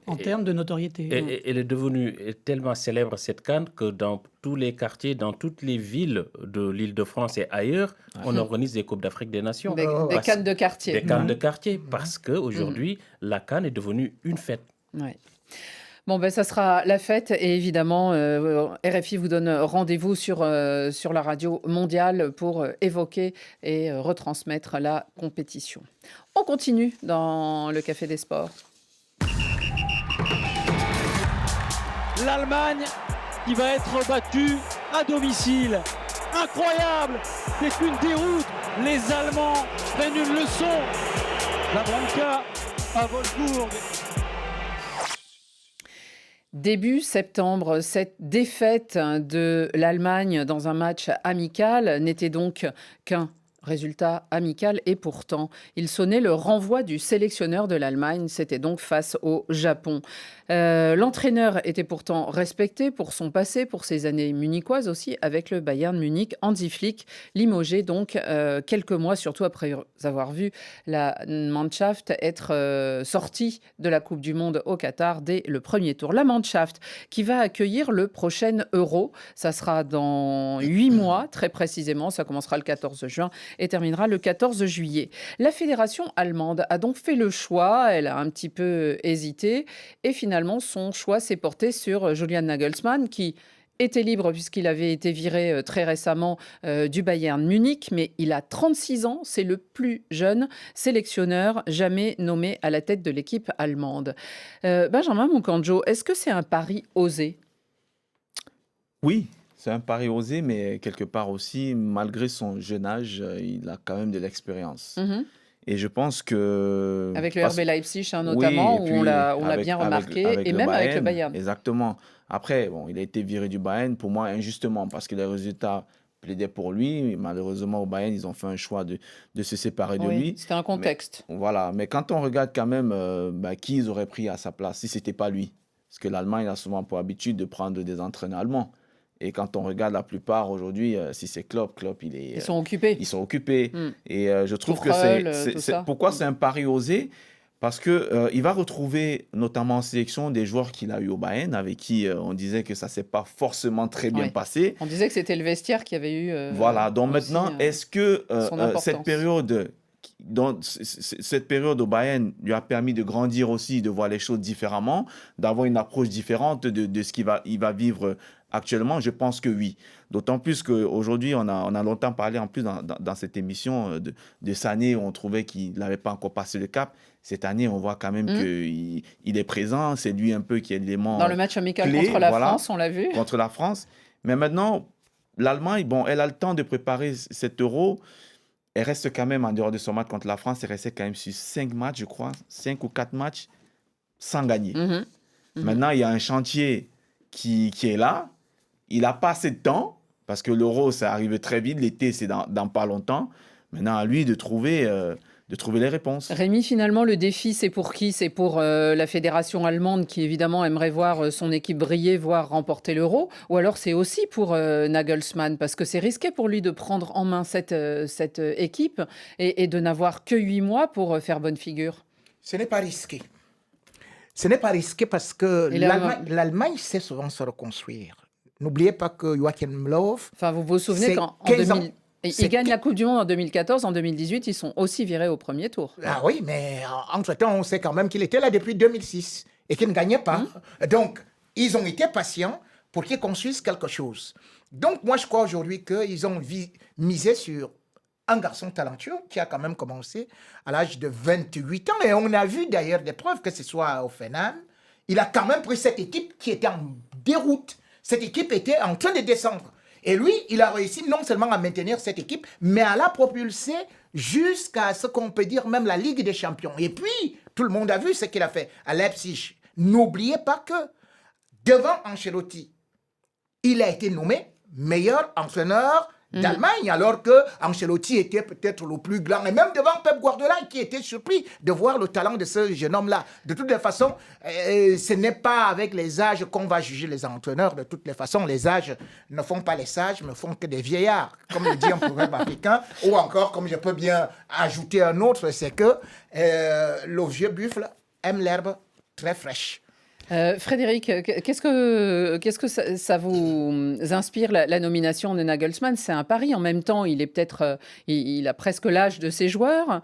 en termes de notoriété. Elle est devenue tellement célèbre, cette CAN, que dans tous les quartiers, dans toutes les villes de l'Île-de-France et ailleurs, on organise des Coupes d'Afrique des Nations. Des CAN de quartier. Des CAN de quartier, parce qu'aujourd'hui, la CAN est devenue une fête. Ouais. Bon, ça sera la fête et évidemment, RFI vous donne rendez-vous sur la radio mondiale pour évoquer et retransmettre la compétition. On continue dans le Café des Sports. L'Allemagne qui va être battue à domicile. Incroyable! C'est une déroute. Les Allemands prennent une leçon. La Branca à Wolfsburg. Début septembre, cette défaite de l'Allemagne dans un match amical n'était donc qu'un résultat amical et pourtant, il sonnait le renvoi du sélectionneur de l'Allemagne. C'était donc face au Japon. L'entraîneur était pourtant respecté pour son passé, pour ses années munichoises aussi, avec le Bayern Munich. Hansi Flick, limogé donc quelques mois, surtout après avoir vu la Mannschaft être sortie de la Coupe du Monde au Qatar dès le premier tour. La Mannschaft qui va accueillir le prochain Euro. Ça sera dans 8 mois, très précisément. Ça commencera le 14 juin et terminera le 14 juillet. La fédération allemande a donc fait le choix, elle a un petit peu hésité, et finalement son choix s'est porté sur Julian Nagelsmann, qui était libre puisqu'il avait été viré très récemment du Bayern Munich, mais il a 36 ans, c'est le plus jeune sélectionneur jamais nommé à la tête de l'équipe allemande. Benjamin Moukandjo, est-ce que c'est un pari osé ? Oui, c'est un pari osé, mais quelque part aussi, malgré son jeune âge, il a quand même de l'expérience. Et je pense que... Avec le RB Leipzig notamment, oui, où on l'a bien remarqué, et même avec le Bayern. Exactement. Après, il a été viré du Bayern, pour moi, injustement, parce que les résultats plaidaient pour lui. Malheureusement, au Bayern, ils ont fait un choix de se séparer de lui. C'était un contexte. Mais quand on regarde quand même qui ils auraient pris à sa place, si ce n'était pas lui. Parce que l'Allemagne a souvent pour habitude de prendre des entraîneurs allemands. Et quand on regarde la plupart aujourd'hui, si c'est Klopp, ils sont occupés. Ils sont occupés. Et je trouve Tourelle, que pourquoi c'est un pari osé ? Parce qu'il va retrouver, notamment en sélection, des joueurs qu'il a eu au Bayern, avec qui on disait que ça ne s'est pas forcément très bien passé. On disait que c'était le vestiaire qui avait eu... voilà, donc maintenant, est-ce que cette période au Bayern lui a permis de grandir aussi, de voir les choses différemment, d'avoir une approche différente de ce qu'il va vivre actuellement? Je pense que oui. D'autant plus qu'aujourd'hui, on a longtemps parlé, en plus, dans cette émission, de Sané, où on trouvait qu'il n'avait pas encore passé le cap. Cette année, on voit quand même qu'il est présent. C'est lui un peu qui est l'élément dans le match amical clé, contre la France, on l'a vu. Contre la France. Mais maintenant, l'Allemagne, elle a le temps de préparer cet Euro. Elle reste quand même, en dehors de son match contre la France, elle restait quand même sur 5 matchs, je crois, 5 ou 4 matchs sans gagner. Maintenant, il y a un chantier qui est là. Il n'a pas assez de temps, parce que l'Euro, ça arrive très vite. L'été, c'est dans pas longtemps. Maintenant, à lui de trouver les réponses. Rémi, finalement, le défi, c'est pour qui ? C'est pour la fédération allemande qui, évidemment, aimerait voir son équipe briller, voire remporter l'Euro ? Ou alors c'est aussi pour Nagelsmann ? Parce que c'est risqué pour lui de prendre en main cette équipe et de n'avoir que 8 mois pour faire bonne figure. Ce n'est pas risqué. Ce n'est pas risqué parce que l'Allemagne sait souvent se reconstruire. N'oubliez pas que Joachim Löw... Enfin, vous vous souvenez qu'en 2000... Ils gagnent la Coupe du Monde en 2014, en 2018, ils sont aussi virés au premier tour. Ah oui, mais entre-temps, on sait quand même qu'il était là depuis 2006 et qu'il ne gagnait pas. Donc, ils ont été patients pour qu'ils construisent quelque chose. Donc, moi, je crois aujourd'hui qu'ils ont misé sur un garçon talentueux qui a quand même commencé à l'âge de 28 ans. Et on a vu d'ailleurs des preuves, que ce soit à Hoffenheim, il a quand même pris cette équipe qui était en déroute. Cette équipe était en train de descendre. Et lui, il a réussi non seulement à maintenir cette équipe, mais à la propulser jusqu'à ce qu'on peut dire même la Ligue des Champions. Et puis, tout le monde a vu ce qu'il a fait à Leipzig. N'oubliez pas que devant Ancelotti, il a été nommé meilleur entraîneur d'Allemagne, alors que Ancelotti était peut-être le plus grand, et même devant Pep Guardiola, qui était surpris de voir le talent de ce jeune homme-là. De toutes les façons, ce n'est pas avec les âges qu'on va juger les entraîneurs. De toutes les façons, les âges ne font pas les sages, ne font que des vieillards, comme le dit un proverbe africain, ou encore, comme je peux bien ajouter un autre, c'est que le vieux buffle aime l'herbe très fraîche. Frédéric, qu'est-ce que ça vous inspire, la nomination de Nagelsmann? C'est un pari. En même temps, il est peut-être, il a presque l'âge de ses joueurs,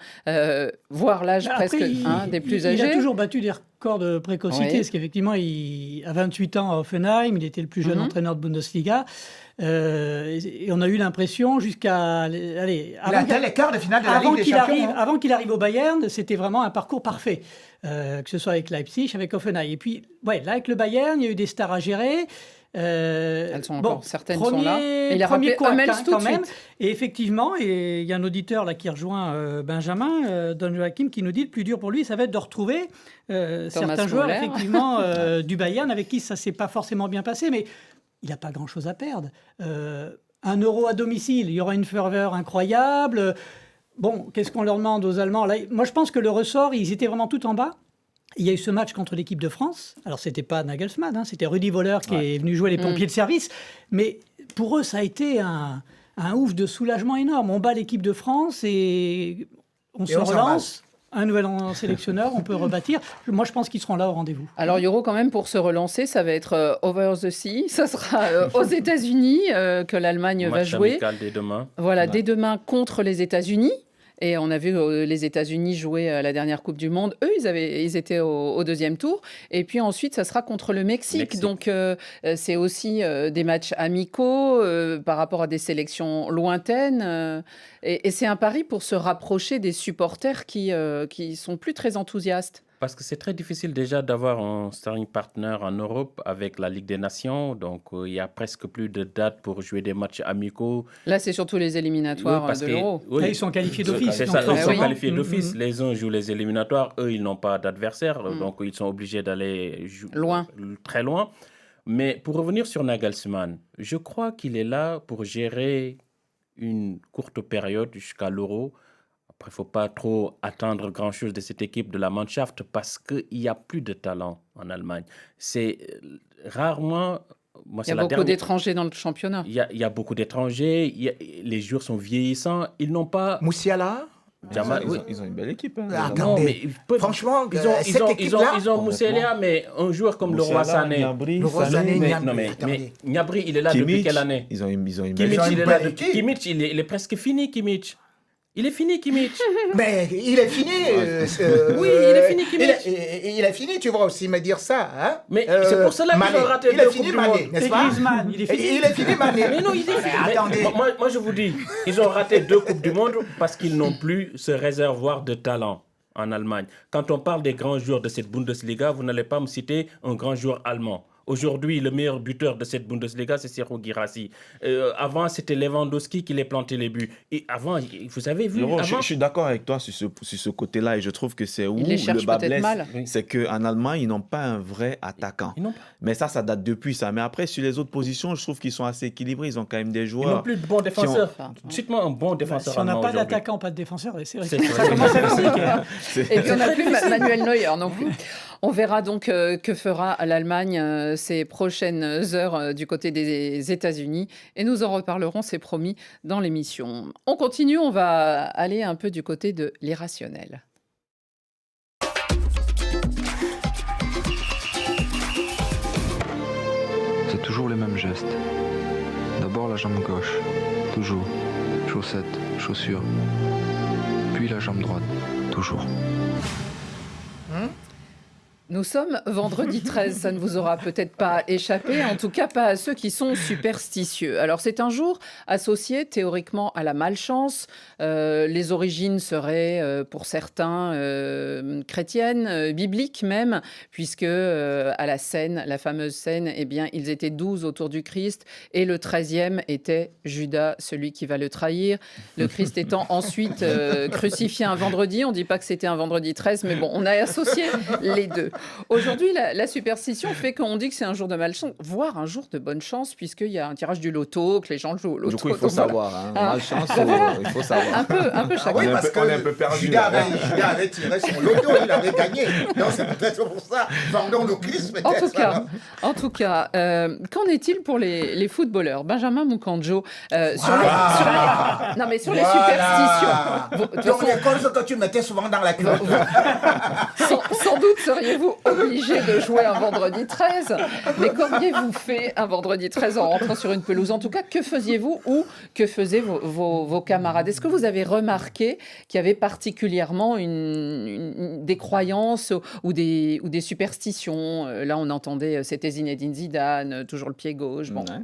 voire l'âge Après, presque des plus âgés. Il a toujours battu des records de précocité, Oui. parce qu'effectivement, à 28 ans à Offenheim, il était le plus jeune entraîneur de Bundesliga. Et on a eu l'impression jusqu'à... Il a atteint les quarts de finale de la Ligue des Champions. Avant qu'il arrive au Bayern, c'était vraiment un parcours parfait. Que ce soit avec Leipzig, avec Offenheim. Et puis, là, avec le Bayern, il y a eu des stars à gérer. Elles sont encore, certaines sont premier, là. Mais il a premier rappelé couac, Hummels tout quand de même. suite. Et effectivement, et il y a un auditeur là qui rejoint Benjamin, Don Joachim, qui nous dit le plus dur pour lui, ça va être de retrouver certains joueurs, Müller. effectivement, du Bayern, avec qui ça ne s'est pas forcément bien passé, mais il n'a pas grand-chose à perdre. 1 euro à domicile, il y aura une ferveur incroyable. Bon, qu'est-ce qu'on leur demande aux Allemands là? Moi, je pense que le ressort, ils étaient vraiment tout en bas. Il y a eu ce match contre l'équipe de France. Alors, ce n'était pas Nagelsmann, c'était Rudi Völler qui est venu jouer les pompiers de service. Mais pour eux, ça a été un ouf de soulagement énorme. On bat l'équipe de France et on se relance. Un nouvel sélectionneur, on peut rebâtir. Moi, je pense qu'ils seront là au rendez-vous. Alors, Yoro, quand même, pour se relancer, ça va être over the sea. Ça sera aux États-Unis que l'Allemagne va jouer. Match amical dès demain. Voilà, dès demain contre les États-Unis. Et on a vu les États-Unis jouer la dernière Coupe du Monde. Eux, ils étaient au deuxième tour. Et puis ensuite, ça sera contre le Mexique. Donc, c'est aussi des matchs amicaux par rapport à des sélections lointaines. Et c'est un pari pour se rapprocher des supporters qui sont plus très enthousiastes. Parce que c'est très difficile déjà d'avoir un sparring partner en Europe avec la Ligue des Nations. Donc, il y a presque plus de dates pour jouer des matchs amicaux. Là, c'est surtout les éliminatoires de l'Euro. Là, ils sont qualifiés d'office. C'est ça, ils sont qualifiés d'office. Les uns jouent les éliminatoires, eux, ils n'ont pas d'adversaire. Donc, ils sont obligés d'aller loin. Très loin. Mais pour revenir sur Nagelsmann, je crois qu'il est là pour gérer une courte période jusqu'à l'Euro. Après, il ne faut pas trop attendre grand-chose de cette équipe de la Mannschaft parce qu'il n'y a plus de talent en Allemagne. C'est rarement... Il y a beaucoup d'étrangers dans le championnat. Il y a beaucoup d'étrangers. Les joueurs sont vieillissants. Ils n'ont pas... Moussiala ils ont une belle équipe. Hein, attendez, franchement, ils ont Moussiala, mais un joueur comme Leroy Sané. Mais Gnabry, il est là depuis quelle année? Ils ont une Kimmich, il est presque fini, Kimmich. Il est fini, Kimmich. Mais il est fini. Oui, il est fini, Kimmich. Il est fini, tu vas aussi me dire ça. Hein? Mais c'est pour cela qu'ils ont raté deux Coupes du Monde, n'est-ce pas? Il est fini. Il est fini, Mané. Mais non, il est fini. Attendez. Moi, je vous dis, ils ont raté 2 Coupes du Monde parce qu'ils n'ont plus ce réservoir de talent en Allemagne. Quand on parle des grands joueurs de cette Bundesliga, vous n'allez pas me citer un grand joueur allemand. Aujourd'hui, le meilleur buteur de cette Bundesliga, c'est Serhou Guirassy. Avant, c'était Lewandowski qui les plantait les buts. Et avant, vous avez vu... Je suis d'accord avec toi sur ce côté-là et je trouve que c'est où le bas blesse. C'est qu'en Allemagne, ils n'ont pas un vrai attaquant. Mais ça date depuis ça. Mais après, sur les autres positions, je trouve qu'ils sont assez équilibrés. Ils ont quand même des joueurs... Ils n'ont plus de bons défenseurs. Cite-moi un bon défenseur si on n'a pas aujourd'hui. d'attaquant, pas de défenseur, c'est vrai. Ça commence à compliquer. Et puis on n'a plus Manuel Neuer non plus. On verra donc que fera l'Allemagne ces prochaines heures du côté des États-Unis. Et nous en reparlerons, c'est promis, dans l'émission. On continue, on va aller un peu du côté de l'irrationnel. C'est toujours les mêmes gestes. D'abord la jambe gauche, toujours. Chaussettes, chaussures. Puis la jambe droite, toujours. Nous sommes vendredi 13, ça ne vous aura peut-être pas échappé, en tout cas pas à ceux qui sont superstitieux. Alors c'est un jour associé théoriquement à la malchance. Les origines seraient pour certains chrétiennes, bibliques même, puisque à la scène, la fameuse scène, eh bien, ils étaient 12 autour du Christ et le 13e était Judas, celui qui va le trahir. Le Christ étant ensuite crucifié un vendredi, on ne dit pas que c'était un vendredi 13, mais bon, on a associé les deux. Aujourd'hui, la superstition fait qu'on dit que c'est un jour de malchance, voire un jour de bonne chance, puisqu'il y a un tirage du loto, que les gens jouent au loto. Du coup, il faut donc voilà. savoir. Hein. Ah. Malchance, Voilà. il faut savoir. Un peu Ah chacun. oui, On est un parce peu- on est un que peu perdu, Judas là. avait tiré son loto, il avait gagné. Donc c'est peut-être pour ça. Vendons nos crises peut-être. En tout cas, qu'en est-il pour les footballeurs? Benjamin Mukanjo, non mais sur les Voilà. superstitions. De toute Donc façon, les causes que tu mettais souvent dans la culotte. sans doute seriez-vous obligé de jouer un vendredi 13, mais qu'auriez-vous fait un vendredi 13 en rentrant sur une pelouse? En tout cas, que faisiez-vous ou que faisaient vos camarades? Est-ce que vous avez remarqué qu'il y avait particulièrement des croyances ou des superstitions? Là, on entendait, c'était Zinedine Zidane, toujours le pied gauche. Bon. Ouais.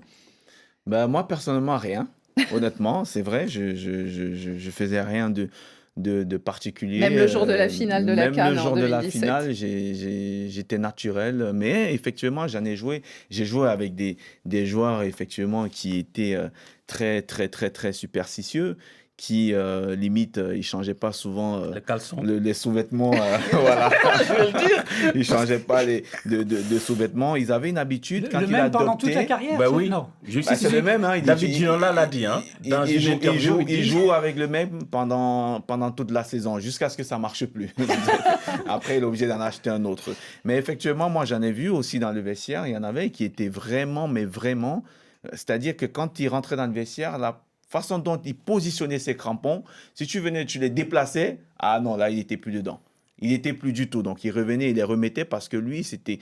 Bah, moi, personnellement, rien. Honnêtement, c'est vrai, je faisais rien de particulier. Même le jour de la finale de la CAN Même le en jour de la 2017. finale, j'étais naturel. Mais effectivement, j'en ai joué. J'ai joué avec des joueurs, effectivement, qui étaient très, très, très, très superstitieux, qui, limite, ils ne changeaient pas souvent Le caleçon. les sous-vêtements. Voilà, je vais le dire. Ils ne changeaient pas de sous-vêtements. Ils avaient une habitude, quand Le ils même adoptaient... pendant toute la carrière? Bah ça oui. Non. C'est le même, hein. David Ginola l'a dit, hein, dans une interview. Il joue avec le même pendant toute la saison, jusqu'à ce que ça ne marche plus. Après, il est obligé d'en acheter un autre. Mais effectivement, moi, j'en ai vu aussi dans le vestiaire. Il y en avait qui étaient vraiment, mais vraiment... C'est-à-dire que quand il rentrait dans le vestiaire, la façon dont il positionnait ses crampons, si tu venais, tu les déplaçais, ah non, là, il n'était plus dedans. Il n'était plus du tout. Donc, il revenait, il les remettait parce que lui, c'était...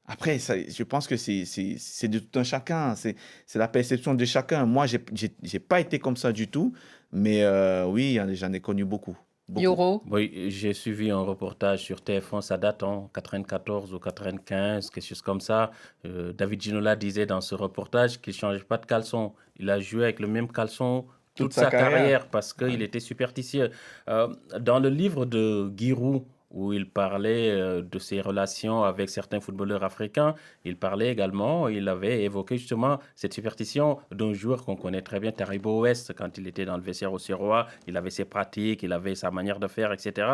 Après, je pense que c'est de tout un chacun. C'est la perception de chacun. Moi, j'ai pas été comme ça du tout. Mais oui, j'en ai connu beaucoup. Yoro? Oui, j'ai suivi un reportage sur TF1, ça date en 94 ou 95, quelque chose comme ça. David Ginola disait dans ce reportage qu'il ne changeait pas de caleçon. Il a joué avec le même caleçon toute sa carrière parce qu'il était superstitieux. Dans le livre de Giroud, où il parlait de ses relations avec certains footballeurs africains, il avait évoqué justement cette superstition d'un joueur qu'on connaît très bien, Taribo West, quand il était dans le vestiaire au Serrois, il avait ses pratiques, il avait sa manière de faire, etc.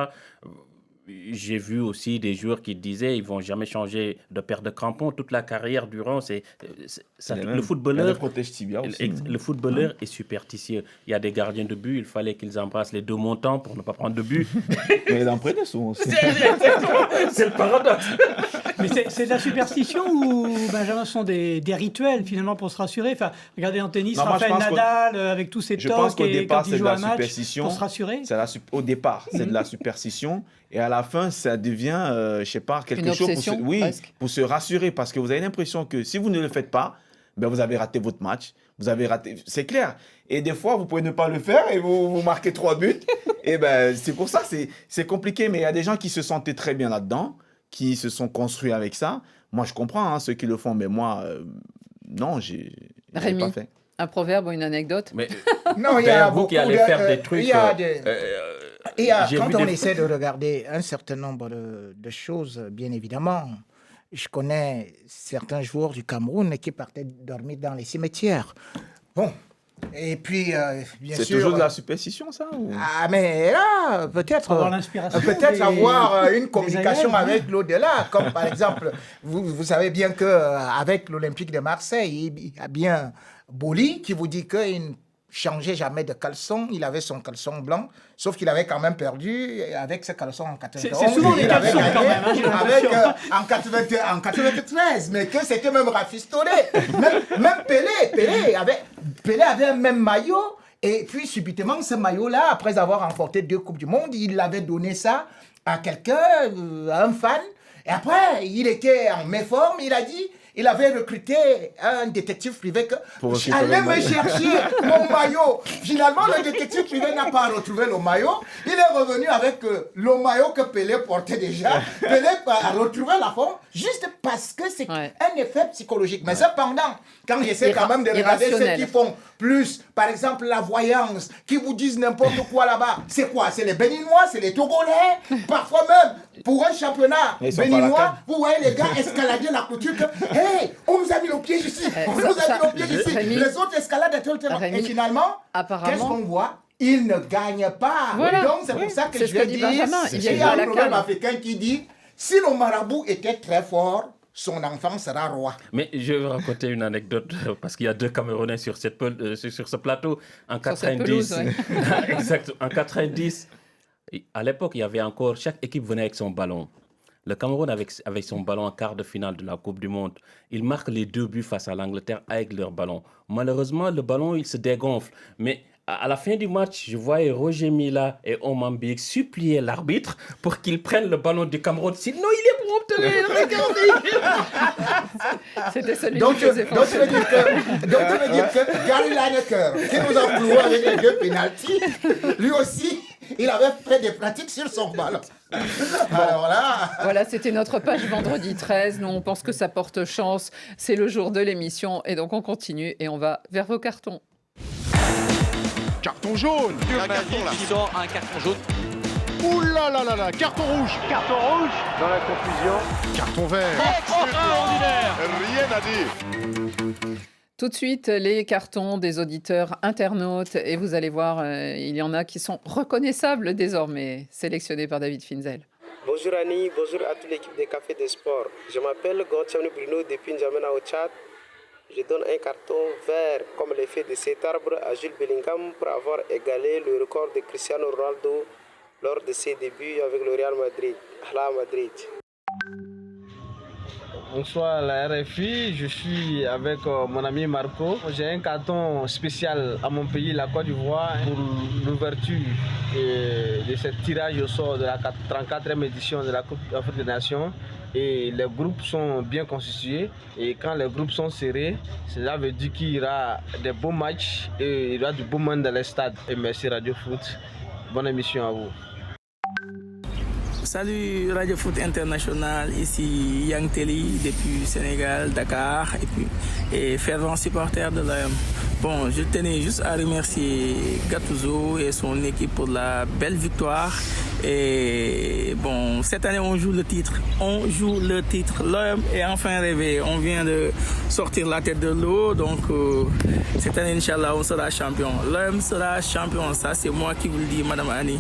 J'ai vu aussi des joueurs qui disaient ils vont jamais changer de paire de crampons toute la carrière durant. Le footballeur, le footballeur est superstitieux. Il y a des gardiens de but, il fallait qu'ils embrassent les deux montants pour ne pas prendre de but. Mais il en prenait souvent aussi. C'est le paradoxe. Mais c'est de la superstition ou, Benjamin, ce sont des rituels finalement pour se rassurer? Enfin, regardez en tennis, Rafael Nadal avec tous ses toques et quand il joue un match pour se rassurer. Au départ, c'est de la superstition. Et à la fin, ça devient, je sais pas, quelque chose pour se rassurer. Parce que vous avez l'impression que si vous ne le faites pas, ben vous avez raté votre match. Vous avez raté, c'est clair. Et des fois, vous pouvez ne pas le faire et vous marquez 3 buts. Et ben, c'est pour ça, c'est compliqué. Mais il y a des gens qui se sentaient très bien là-dedans, qui se sont construits avec ça. Moi, je comprends ceux qui le font, mais moi, non, j'ai pas fait. Un proverbe ou une anecdote? Mais non, il y a vous qui allez faire des trucs. Quand on essaie de regarder un certain nombre de choses, bien évidemment, je connais certains joueurs du Cameroun qui partaient dormir dans les cimetières. Bon. Et puis, bien sûr... C'est toujours de la superstition, ça Ah, mais là, peut-être avoir une communication avec l'au-delà. Comme par exemple, vous savez bien qu'avec l'Olympique de Marseille, il y a bien Boli qui vous dit qu'il ne changeait jamais de caleçon. Il avait son caleçon blanc, sauf qu'il avait quand même perdu avec ce caleçon en 91. C'est souvent les caleçons quand même, hein, j'ai l'impression. En 93, mais que c'était même rafistolé. Même Pelé avait un même maillot. Et puis, subitement, ce maillot-là, après avoir remporté 2 Coupes du Monde, il avait donné ça à quelqu'un, à un fan. Et après, il était en méforme, il a dit... Il avait recruté un détective privé allait me chercher mon maillot. Finalement, le détective privé n'a pas retrouvé le maillot. Il est revenu avec le maillot que Pelé portait déjà. Pelé a retrouvé la forme juste parce que c'est un effet psychologique. Mais cependant, quand j'essaie quand même de regarder ceux qui font plus, par exemple, la voyance, qui vous disent n'importe quoi là-bas, c'est quoi? C'est les Béninois, c'est les Togolais. Parfois même, pour un championnat béninois, vous voyez les gars escalader la clôture. Hey, on nous a mis le piège ici. On nous a mis le piège ici. Les autres escaladent à tel terrain. Et finalement, qu'est-ce qu'on voit? Ils ne gagnent pas. Voilà. Donc, c'est pour ça que je vais dire, il y a un problème africain qui dit Si le marabout était très fort, son enfant sera roi. Mais je vais raconter une anecdote parce qu'il y a 2 Camerounais sur ce plateau. En 90, exact, en 90, à l'époque, il y avait encore, chaque équipe venait avec son ballon. Le Cameroun avec son ballon en quart de finale de la Coupe du Monde. Ils marquent les 2 buts face à l'Angleterre avec leur ballon. Malheureusement, le ballon, il se dégonfle. Mais à la fin du match, je voyais Roger Mila et Oman Biyek supplier l'arbitre pour qu'il prenne le ballon du Cameroun. Sinon, il est pour obtenir. Regardez. C'était celui Donc, qui faisait tu veux dire que Gary Lineker, qui nous a joué avec les 2 pénaltys, lui aussi, il avait fait des pratiques sur son ballon. Alors là... Voilà, c'était notre page vendredi 13. Nous, on pense que ça porte chance. C'est le jour de l'émission. Et donc, on continue et on va vers vos cartons. Carton jaune. Qui sort un carton jaune. Ouh là là là là, carton rouge. Carton rouge. Dans la confusion. Carton vert. Extraordinaire. Rien à dire. Tout de suite, les cartons des auditeurs internautes. Et vous allez voir, il y en a qui sont reconnaissables désormais, sélectionnés par David Finzel. Bonjour Annie, bonjour à toute l'équipe des Cafés des Sports. Je m'appelle Gauthier Bruno depuis N'Djamena au Tchad. Je donne un carton vert comme l'effet de cet arbre à Jules Bellingham pour avoir égalé le record de Cristiano Ronaldo lors de ses débuts avec le Real Madrid. Hala Madrid. Bonsoir la RFI, je suis avec mon ami Marco. J'ai un carton spécial à mon pays, la Côte d'Ivoire, pour l'ouverture de ce tirage au sort de la 34e édition de la Coupe d'Afrique des Nations. Et les groupes sont bien constitués. Et quand les groupes sont serrés, cela veut dire qu'il y aura des beaux matchs et il y aura du beau monde dans les stades. Et merci Radio Foot. Bonne émission à vous. Salut Radio Foot International, ici Yang Telly depuis Sénégal, Dakar et fervent supporter de l'OM. Bon, je tenais juste à remercier Gattuso et son équipe pour la belle victoire. Et bon, cette année on joue le titre. L'OM est enfin réveillé. On vient de sortir la tête de l'eau, donc cette année, Inch'Allah, on sera champion. L'OM sera champion, ça c'est moi qui vous le dis, Madame Annie.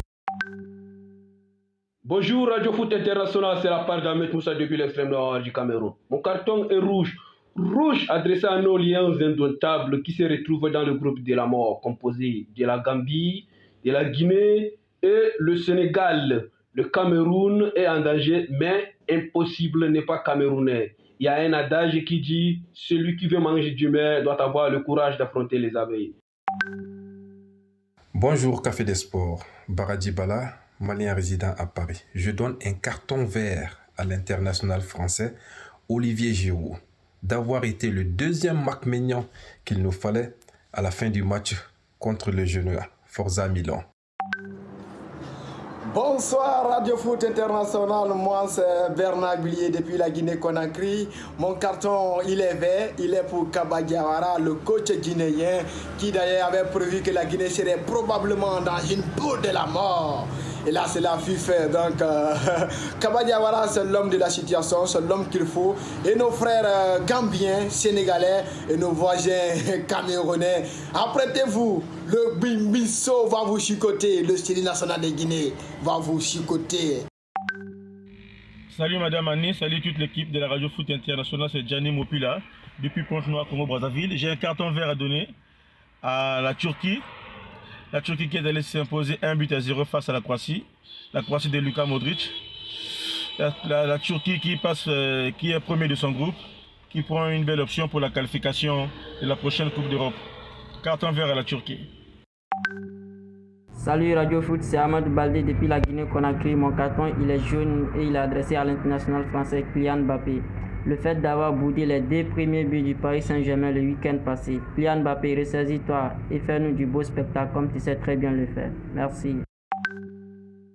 Bonjour Radio Foot International, c'est la part d'Ahmed Moussa depuis l'extrême nord du Cameroun. Mon carton est rouge. Rouge adressé à nos liens indomptables qui se retrouvent dans le groupe de la mort, composé de la Gambie, de la Guinée et le Sénégal. Le Cameroun est en danger, mais impossible n'est pas camerounais. Il y a un adage qui dit « Celui qui veut manger du miel doit avoir le courage d'affronter les abeilles ». Bonjour Café des Sports, Baradi Bala, Malien résident à Paris. Je donne un carton vert à l'international français Olivier Giroud d'avoir été le deuxième Marc Maignan qu'il nous fallait à la fin du match contre le Genoa. Forza Milan. Bonsoir Radio Foot International, moi c'est Bernard Billier depuis la Guinée-Conakry. Mon carton il est vert, il est pour Kaba Diawara, le coach guinéen qui d'ailleurs avait prévu que la Guinée serait probablement dans une boue de la mort. Et là c'est la FIFA, donc Kaba Diawara c'est l'homme de la situation, c'est l'homme qu'il faut. Et nos frères gambiens, sénégalais et nos voisins camerounais, apprêtez-vous. Le Bimbiso va vous chicoter, le style national de Guinée va vous chicoter. Salut Madame Annie, salut toute l'équipe de la Radio Foot International, c'est Gianni Mopula, depuis Pointe-Noire, Congo-Brazzaville. J'ai un carton vert à donner à la Turquie. La Turquie qui est allée s'imposer 1-0 face à la Croatie de Luka Modric. La Turquie qui est premier de son groupe, qui prend une belle option pour la qualification de la prochaine Coupe d'Europe. Carton vert à la Turquie. Salut Radio Foot, c'est Ahmed Baldé depuis la Guinée-Conakry. Mon carton il est jaune et il est adressé à l'international français Kylian Mbappé. Le fait d'avoir boudé les 2 premiers buts du Paris Saint-Germain le week-end passé. Kylian Mbappé, ressaisis-toi et fais-nous du beau spectacle comme tu sais très bien le faire. Merci.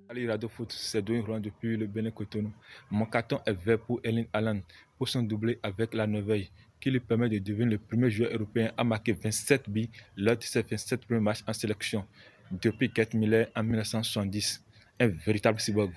Salut Radio Foot, c'est Douin Rouen depuis le Bénin Cotonou. Mon carton est vert pour Erling Haaland pour son doublé avec la Norvège, qui lui permet de devenir le premier joueur européen à marquer 27 buts lors de ses 27 premiers matchs en sélection depuis Gerd Müller en 1970. Un véritable cyborg.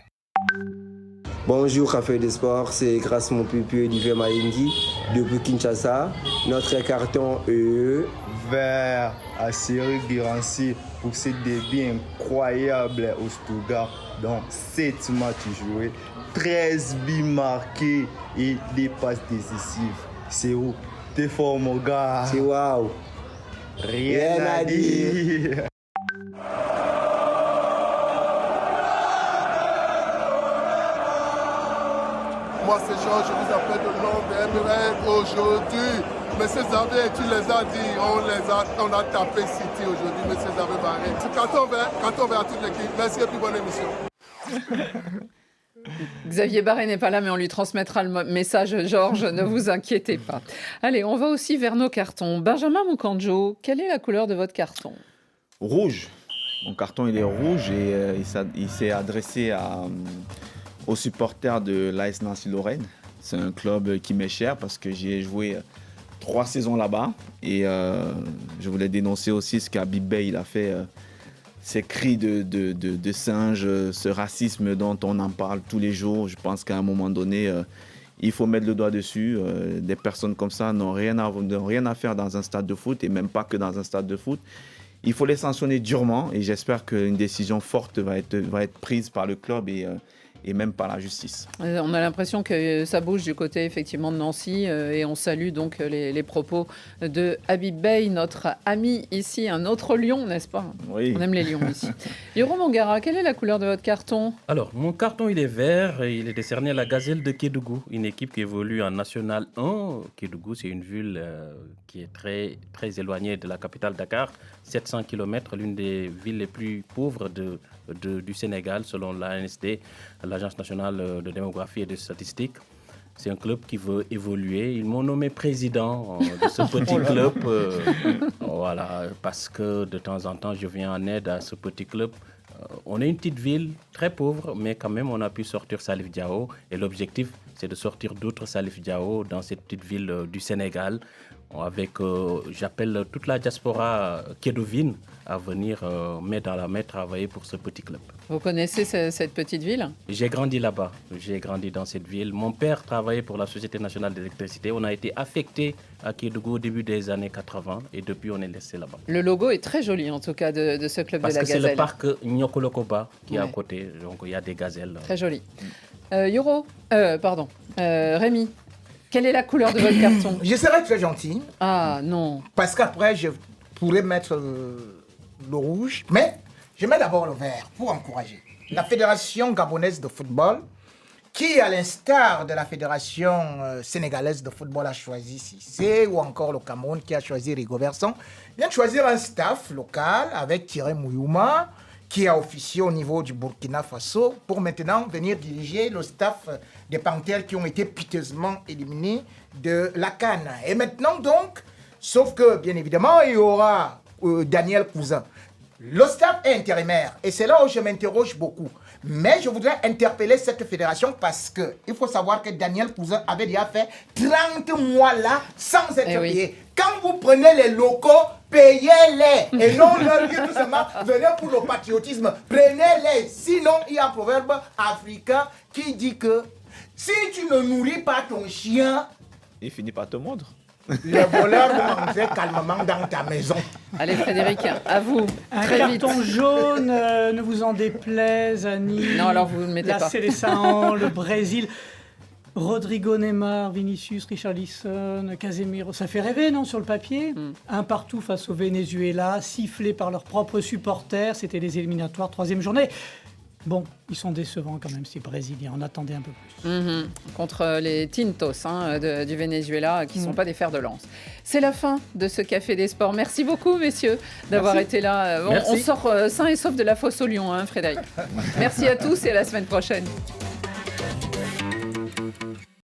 Bonjour Café des Sports, c'est grâce mon pupille Olivier Maïndi depuis Kinshasa. Notre carton est vert à Cyril Guirassy pour ses débuts incroyables au Stuttgart. Donc 7 matchs joués, 13 buts marqués et des passes décisives. C'est où? T'es fort, mon gars. C'est waouh. Rien à dire. Moi, c'est Georges, je vous appelle le nom de MRN aujourd'hui. Monsieur Zavé, tu les as dit, on a tapé City aujourd'hui, Monsieur Zavé Barré. C'est carton vert à toute l'équipe. Merci et puis bonne émission. Xavier Barré n'est pas là, mais on lui transmettra le message, Georges, ne vous inquiétez pas. Allez, on va aussi vers nos cartons. Benjamin Mukanjo, quelle est la couleur de votre carton? Rouge. Mon carton, il est rouge et il s'est adressé aux supporters de l'AS Nancy-Lorraine. C'est un club qui m'est cher parce que j'y ai joué 3 saisons là-bas. Et je voulais dénoncer aussi ce qu'Habib Beye il a fait. Ces cris de singe, ce racisme dont on en parle tous les jours. Je pense qu'à un moment donné, il faut mettre le doigt dessus. Des personnes comme ça n'ont rien à faire dans un stade de foot et même pas que dans un stade de foot. Il faut les sanctionner durement et j'espère qu'une décision forte va être prise par le club et même par la justice. On a l'impression que ça bouge du côté effectivement de Nancy et on salue donc les propos de Habib Beye, notre ami ici, un autre lion, n'est-ce pas? Oui. On aime les lions ici. Yoro Mangara, quelle est la couleur de votre carton? Alors, mon carton, il est vert et il est décerné à la Gazelle de Kédougou, une équipe qui évolue en National 1. Kédougou, c'est une ville qui est très, très éloignée de la capitale Dakar, 700 km, l'une des villes les plus pauvres du Sénégal, selon l'ANSD, l'Agence nationale de démographie et de statistiques. C'est un club qui veut évoluer. Ils m'ont nommé président de ce petit club. Voilà, parce que de temps en temps, je viens en aide à ce petit club. On est une petite ville très pauvre, mais quand même, on a pu sortir Salif Diao. Et l'objectif, c'est de sortir d'autres Salif Diao dans cette petite ville du Sénégal. Avec, j'appelle toute la diaspora kédovine à venir main dans la main travailler pour ce petit club. Vous connaissez cette petite ville? J'ai grandi là-bas, j'ai grandi dans cette ville. Mon père travaillait pour la Société nationale d'électricité. On a été affecté à Kédougou au début des années 80 et depuis on est laissé là-bas. Le logo est très joli en tout cas de ce club de la Gazelle. Parce que c'est le parc Nyokolokoba qui est à côté, donc il y a des gazelles. Très joli. Rémi, quelle est la couleur de votre carton? Je serai très gentil. Ah non. Parce qu'après, je pourrais mettre le rouge. Mais je mets d'abord le vert pour encourager. La Fédération gabonaise de football, qui, à l'instar de la Fédération sénégalaise de football, a choisi Cissé, ou encore le Cameroun qui a choisi Rigobertson, vient de choisir un staff local avec Thierry Mouyouma, qui a officié au niveau du Burkina Faso, pour maintenant venir diriger le staff des Panthères qui ont été piteusement éliminés de la CAN. Et maintenant donc, sauf que bien évidemment, il y aura Daniel Cousin. Le staff est intérimaire et c'est là où je m'interroge beaucoup. Mais je voudrais interpeller cette fédération parce qu'il faut savoir que Daniel Cousin avait déjà fait 30 mois là sans être payé. Quand vous prenez les locaux, payez-les. Et non leur dire tout simplement, venez pour le patriotisme, prenez-les. Sinon, il y a un proverbe africain qui dit que si tu ne nourris pas ton chien, il finit par te mordre. Les voleurs vont manger calmement dans ta maison. Allez Frédéric, à vous. Un carton jaune, ne vous en déplaise, Annie. Non, alors vous ne le mettez pas. La Seleção, le Brésil. Rodrigo, Neymar, Vinicius, Richarlison, Casemiro. Ça fait rêver, non, sur le papier? Un partout face au Venezuela, sifflé par leurs propres supporters. C'était les éliminatoires, 3e journée. Bon, ils sont décevants quand même, ces Brésiliens. On attendait un peu plus. Contre les Tintos du Venezuela, qui ne sont pas des fers de lance. C'est la fin de ce Café des Sports. Merci beaucoup, messieurs, d'avoir été là. On sort sain et sauf de la fosse au lion, Frédéric. Merci à tous et à la semaine prochaine.